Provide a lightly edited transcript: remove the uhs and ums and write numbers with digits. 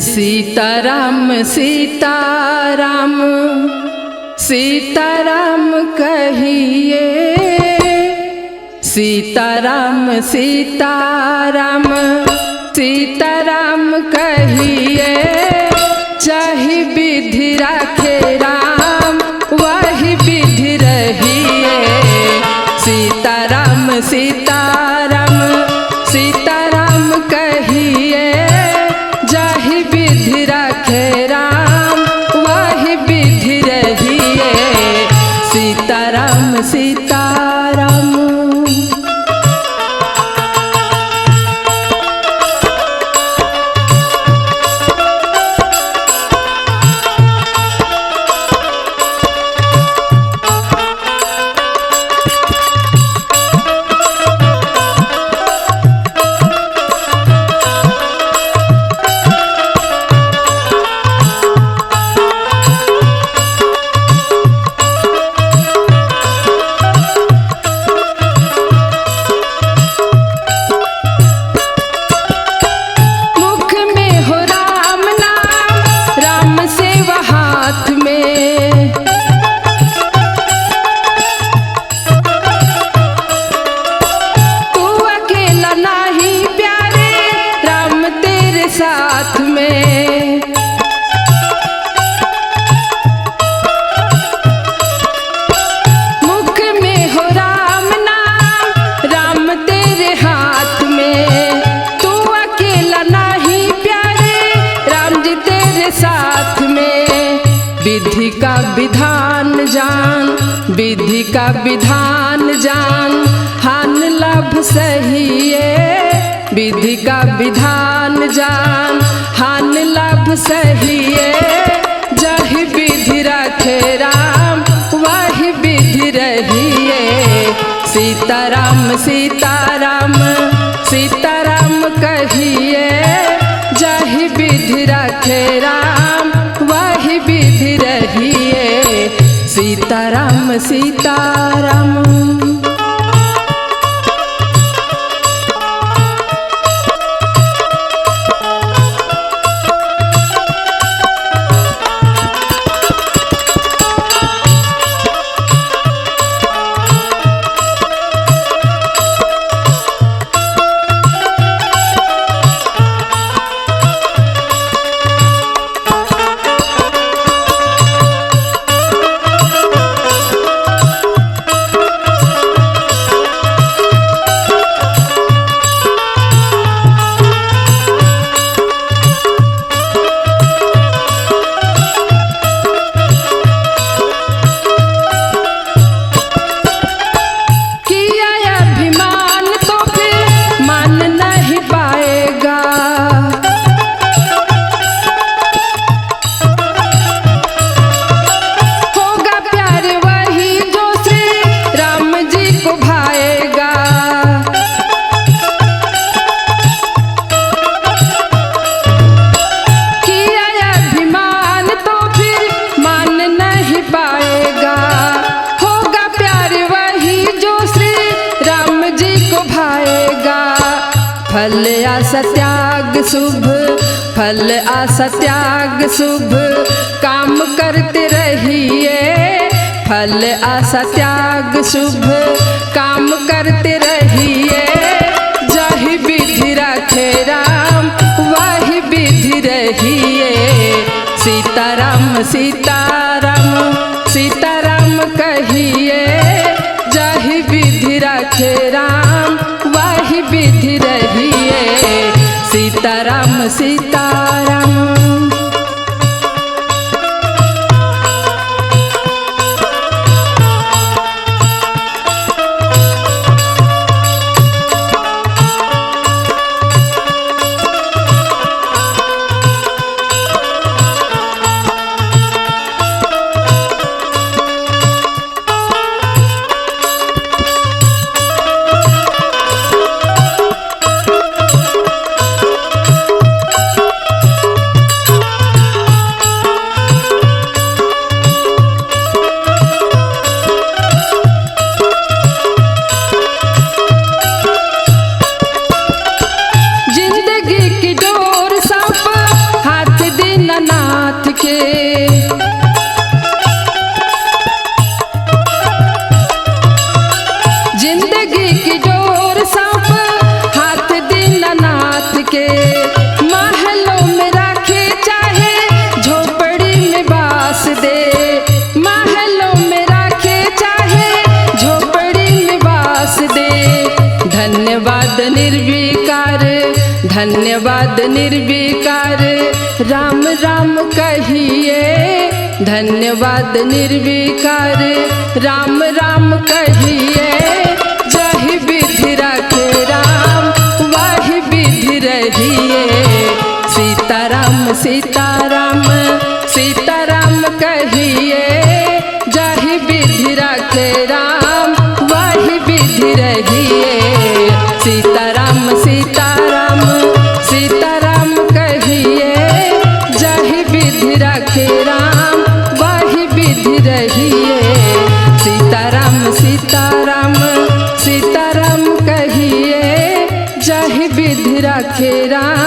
सीताराम सीताराम सीताराम कहिए, सीताराम सीताराम सीताराम कहिए। चाहे विधि राखे राम वही विधि रहिए। सीताराम सीताराम सीताराम कहिए। जाहि विधि राखे राम वही विधि रहिए। सीताराम सीताराम। साथ में मुख में हो राम नाम, राम तेरे हाथ में। तू अकेला नहीं प्यारे, राम जी तेरे साथ में। विधि का विधान जान, विधि का विधान जान, हान लाभ सही है। विधि का विधान जान, हान लाभ सहिए। जाहि विधि राखे राम वही विधि रहिए। सीताराम सीताराम सीताराम कहिए। जाहि विधि राखे राम वही विधि रहिए। सीताराम सीताराम। फल आसा त्याग शुभ, फल आसा त्याग शुभ, काम करते रहिए। फल आसा त्याग शुभ, काम करते रहिए। जाहि विधि राखे राम वही विधि रहिए। सीताराम सीताराम सीताराम कहिए। जाहि विधि राखे राम वही विधि रहिए। सीताराम सीताराम। निर्विकार, धन्यवाद निर्विकार, राम राम कहिए। धन्यवाद निर्विकार, राम राम कहिए। जहि विधि रखे राम वही विधि रहिए। सीताराम सीताराम सीताराम कहिए। जहि विधि रखे राम वही विधि रहिए। सीताराम सीताराम सीताराम कहिए। जहि विधि रखे राम वही विधि रहिए। सीताराम सीताराम सीताराम कहिए। जहि विधि रखे राम